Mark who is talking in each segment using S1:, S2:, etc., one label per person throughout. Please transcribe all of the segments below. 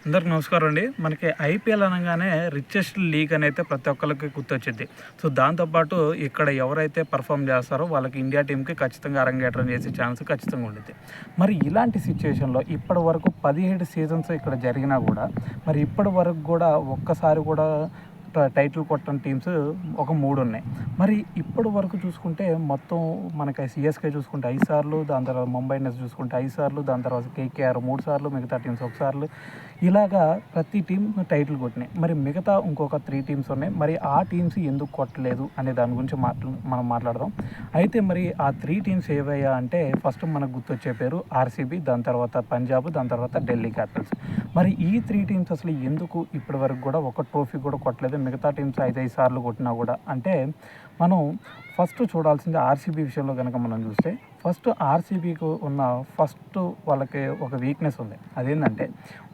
S1: అందరికి నమస్కారం అండి. మనకి ఐపీఎల్ అనగానే రిచెస్ట్ లీగ్ అని అయితే ప్రతి ఒక్కరికి గుర్తొచ్చింది. సో దాంతోపాటు ఇక్కడ ఎవరైతే పర్ఫామ్ చేస్తారో వాళ్ళకి ఇండియా టీంకి ఖచ్చితంగా అరంగేట్రం చేసే ఛాన్స్ ఖచ్చితంగా ఉండిద్ది. మరి ఇలాంటి సిచ్యువేషన్లో ఇప్పటి వరకు 17 సీజన్స్ ఇక్కడ జరిగినా కూడా మరి ఇప్పటి వరకు కూడా ఒక్కసారి కూడా టైటిల్ కొట్టని టీమ్స్ ఒక 3 ఉన్నాయి. మరి ఇప్పటి వరకు చూసుకుంటే మొత్తం మనకి సిఎస్కే చూసుకుంటే 5 సార్లు, దాని తర్వాత ముంబై ఇండియన్స్ చూసుకుంటే 5 సార్లు, దాని తర్వాత కేకేఆర్ 3 సార్లు, మిగతా టీమ్స్ 1 సార్లు, ఇలాగా ప్రతి టీం టైటిల్ కొట్టినాయి. మరి మిగతా ఇంకొక 3 టీమ్స్ ఉన్నాయి. మరి ఆ టీమ్స్ ఎందుకు కొట్టలేదు అనే దాని గురించి మనం మాట్లాడదాం. అయితే మరి ఆ 3 టీమ్స్ ఏవయ్యా అంటే ఫస్ట్ మనకు గుర్తొచ్చే పేరు ఆర్సీబీ, దాని తర్వాత పంజాబ్, దాని తర్వాత ఢిల్లీ క్యాపిటల్స్. మరి ఈ 3 టీమ్స్ అసలు ఎందుకు ఇప్పటి వరకు కూడా ఒక ట్రోఫీ కూడా కొట్టలేదు, మిగతా టీమ్స్ 5 సార్లు కొట్టినా కూడా అంటే మనం ఫస్ట్ చూడాల్సింది ఆర్సీబీ విషయంలో కనుక మనం చూస్తే ఫస్ట్ ఆర్సీబీకి ఉన్న వాళ్ళకి ఒక వీక్నెస్ ఉంది. అదేంటంటే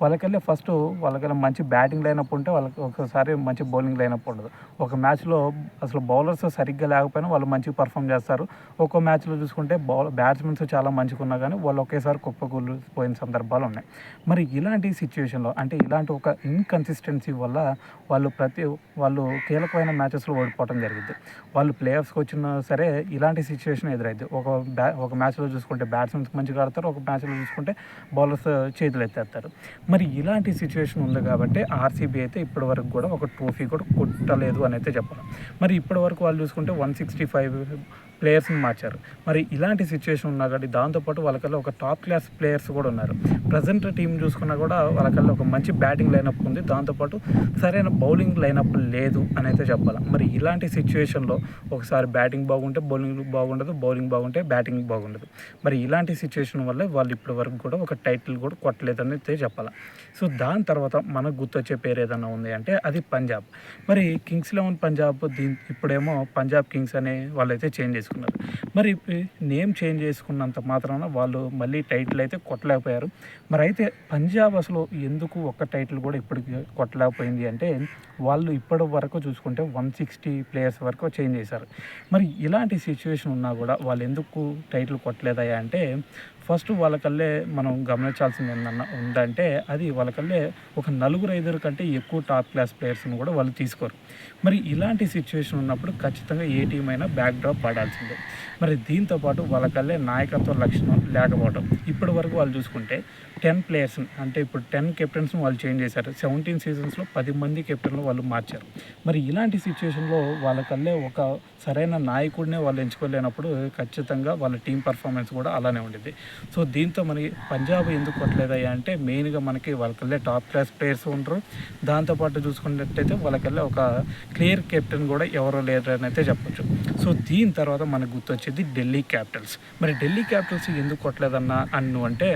S1: వాళ్ళకెళ్ళి మంచి బ్యాటింగ్ లైనప్ ఉంటే వాళ్ళకి ఒకసారి మంచి బౌలింగ్ లైనప్ ఉండదు. ఒక మ్యాచ్లో అసలు బౌలర్స్ సరిగ్గా లేకపోయినా వాళ్ళు మంచిగా పర్ఫామ్ చేస్తారు. ఒక్కో మ్యాచ్లో చూసుకుంటే బ్యాట్స్మెన్స్ చాలా మంచిగా ఉన్నా కానీ వాళ్ళు ఒకేసారి కుప్పకూలిపోయిన సందర్భాలు ఉన్నాయి. మరి ఇలాంటి సిచ్యువేషన్లో అంటే ఇలాంటి ఒక ఇన్కన్సిస్టెన్సీ వల్ల వాళ్ళు కీలకమైన మ్యాచెస్లో ఓడిపోవడం జరిగింది. వాళ్ళు ప్లే ఆఫ్స్కి వచ్చినా సరే ఇలాంటి సిచ్యువేషన్ ఎదురైంది. ఒక మ్యాచ్లో చూసుకుంటే బ్యాట్స్మెన్స్ మంచిగా ఆడతారు, ఒక మ్యాచ్లో చూసుకుంటే బౌలర్స్ చేతులు ఎత్తేస్తారు. మరి ఇలాంటి సిచ్యువేషన్ ఉంది కాబట్టి ఆర్సీబీ అయితే ఇప్పటి వరకు కూడా ఒక ట్రోఫీ కూడా కొట్టలేదు అని అయితే చెప్పాలి. మరి ఇప్పటి వరకు వాళ్ళు చూసుకుంటే 165 ప్లేయర్స్ని మార్చారు. మరి ఇలాంటి సిచ్యువేషన్ ఉన్నా కానీ దాంతోపాటు వాళ్ళకల్లా ఒక టాప్ క్లాస్ ప్లేయర్స్ కూడా ఉన్నారు. ప్రజెంట్ టీం చూసుకున్నా కూడా వాళ్ళకల్లా ఒక మంచి బ్యాటింగ్ లైనప్ ఉంది, దాంతోపాటు సరైన బౌలింగ్ లైనప్ లేదు అని అయితే చెప్పాలి. మరి ఇలాంటి సిచ్యువేషన్లో ఒకసారి బ్యాటింగ్ బాగుంటే బౌలింగ్ బాగుండదు, బౌలింగ్ బాగుంటే బ్యాటింగ్ బాగుండదు. మరి ఇలాంటి సిచ్యువేషన్ వల్ల వాళ్ళు ఇప్పటి వరకు కూడా ఒక టైటిల్ కూడా కొట్టలేదని అయితే చెప్పాలి. సో దాని తర్వాత మనకు గుర్తొచ్చే పేరు ఏదైనా ఉంది అంటే అది పంజాబ్. మరి కింగ్స్ 11 పంజాబ్ ఇప్పుడేమో పంజాబ్ కింగ్స్ అనే వాళ్ళైతే చేంజ్ చేసుకున్నారు. మరి నేమ్ చేంజ్ చేసుకున్నంత మాత్రాన వాళ్ళు మళ్ళీ టైటిల్ అయితే కొట్టలేకపోయారు. మరి అయితే పంజాబ్ అసలు ఎందుకు ఒక్క టైటిల్ కూడా ఇప్పటికి కొట్టలేకపోయింది అంటే వాళ్ళు ఇప్పటి వరకు చూసుకుంటే 160 ప్లేయర్స్ వరకు చేంజ్ చేశారు. మరి ఇలాంటి సిచ్యువేషన్ ఉన్నా కూడా వాళ్ళు ఎందుకు టైటిల్ కొట్టలేదయ్యా అంటే ఫస్ట్ వాళ్ళకల్లే మనం గమనించాల్సింది ఏందన్నా ఉందంటే అది వాళ్ళకల్లే ఒక 4-5 కంటే ఎక్కువ టాప్ క్లాస్ ప్లేయర్స్ని కూడా వాళ్ళు తీసుకోరు. మరి ఇలాంటి సిచ్యువేషన్ ఉన్నప్పుడు ఖచ్చితంగా ఏ టీం అయినా బ్యాక్ డ్రాప్ పడాల్సిందే. మరి దీంతోపాటు వాళ్ళకల్లే నాయకత్వ లక్షణం లేకపోవడం. ఇప్పటి వరకు వాళ్ళు చూసుకుంటే 10 ప్లేయర్స్ని అంటే ఇప్పుడు 10 కెప్టెన్స్ని వాళ్ళు చేంజ్ చేశారు. 17 సీజన్స్లో 10 మంది కెప్టెన్లు వాళ్ళు మార్చారు. మరి ఇలాంటి సిచ్యువేషన్లో వాళ్ళకల్లే ఒక సరైన నాయకుడినే వాళ్ళు ఎంచుకోలేనప్పుడు ఖచ్చితంగా వాళ్ళ టీం పర్ఫార్మెన్స్ కూడా అలానే ఉండిద్ది. సో దీంతో మనకి పంజాబ్ ఎందుకు కొట్టలేదయ్యా అంటే మెయిన్గా మనకి వాళ్ళకల్లే టాప్ క్లాస్ ప్లేయర్స్ ఉండరు, దాంతోపాటు చూసుకున్నట్టయితే వాళ్ళకల్లే ఒక క్లియర్ కెప్టెన్ కూడా ఎవరో లేరు అని అయితే చెప్పొచ్చు. సో దీని తర్వాత మనకు గుర్తొచ్చేది ఢిల్లీ క్యాపిటల్స్. మరి ఢిల్లీ క్యాపిటల్స్ ఎందుకు కొట్టలేదన్నా అంటే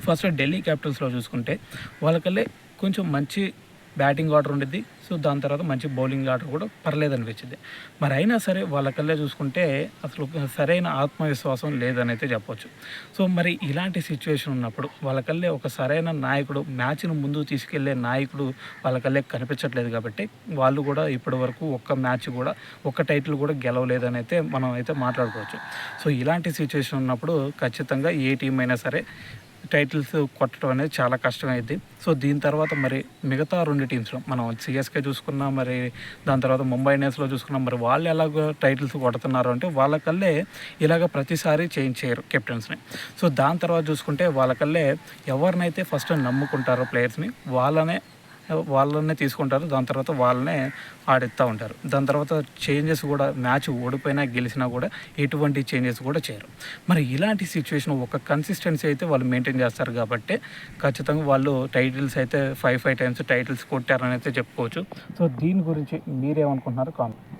S1: ఫస్ట్ ఢిల్లీ క్యాపిటల్స్లో చూసుకుంటే వాళ్ళకల్లే కొంచెం మంచి బ్యాటింగ్ ఆర్డర్ ఉండిద్ది. సో దాని తర్వాత మంచి బౌలింగ్ ఆర్డర్ కూడా పర్లేదు అనిపించింది. మరి అయినా సరే వాళ్ళకల్లే చూసుకుంటే అసలు సరైన ఆత్మవిశ్వాసం లేదని అయితే చెప్పొచ్చు. సో మరి ఇలాంటి సిచ్యువేషన్ ఉన్నప్పుడు వాళ్ళకల్లే ఒక సరైన నాయకుడు, మ్యాచ్ను ముందుకు తీసుకెళ్లే నాయకుడు వాళ్ళకల్లే కనిపించట్లేదు కాబట్టి వాళ్ళు కూడా ఇప్పటి వరకు ఒక్క టైటిల్ కూడా గెలవలేదని అయితే మనం అయితే మాట్లాడుకోవచ్చు. సో ఇలాంటి సిచ్యువేషన్ ఉన్నప్పుడు ఖచ్చితంగా ఏ టీం అయినా సరే టైటిల్స్ కొట్టడం అనేది చాలా కష్టమైంది. సో దీని తర్వాత మరి మిగతా 2 టీమ్స్లో మనం సిఎస్కే చూసుకున్నాం, మరి దాని తర్వాత ముంబై ఇండియన్స్లో చూసుకున్నాం. మరి వాళ్ళు ఎలాగో టైటిల్స్ కొడుతున్నారు అంటే వాళ్ళకల్లే ఇలాగ ప్రతిసారి చేంజ్ చేయరు కెప్టెన్స్ని. సో దాని తర్వాత చూసుకుంటే వాళ్ళకల్లే ఎవరినైతే ఫస్ట్ నమ్ముకుంటారో ప్లేయర్స్ని వాళ్ళనే తీసుకుంటారు, దాని తర్వాత వాళ్ళనే ఆడిస్తూ ఉంటారు. దాని తర్వాత చేంజెస్ కూడా మ్యాచ్ ఓడిపోయినా గెలిచినా కూడా ఎటువంటి చేంజెస్ కూడా చేయరు. మరి ఇలాంటి సిచ్యువేషన్ ఒక కన్సిస్టెన్సీ అయితే వాళ్ళు మెయింటైన్ చేస్తారు కాబట్టి ఖచ్చితంగా వాళ్ళు టైటిల్స్ అయితే 5 టైమ్స్ టైటిల్స్ కొట్టారని అయితే చెప్పుకోవచ్చు. సో దీని గురించి మీరేమనుకుంటున్నారు కామెంట్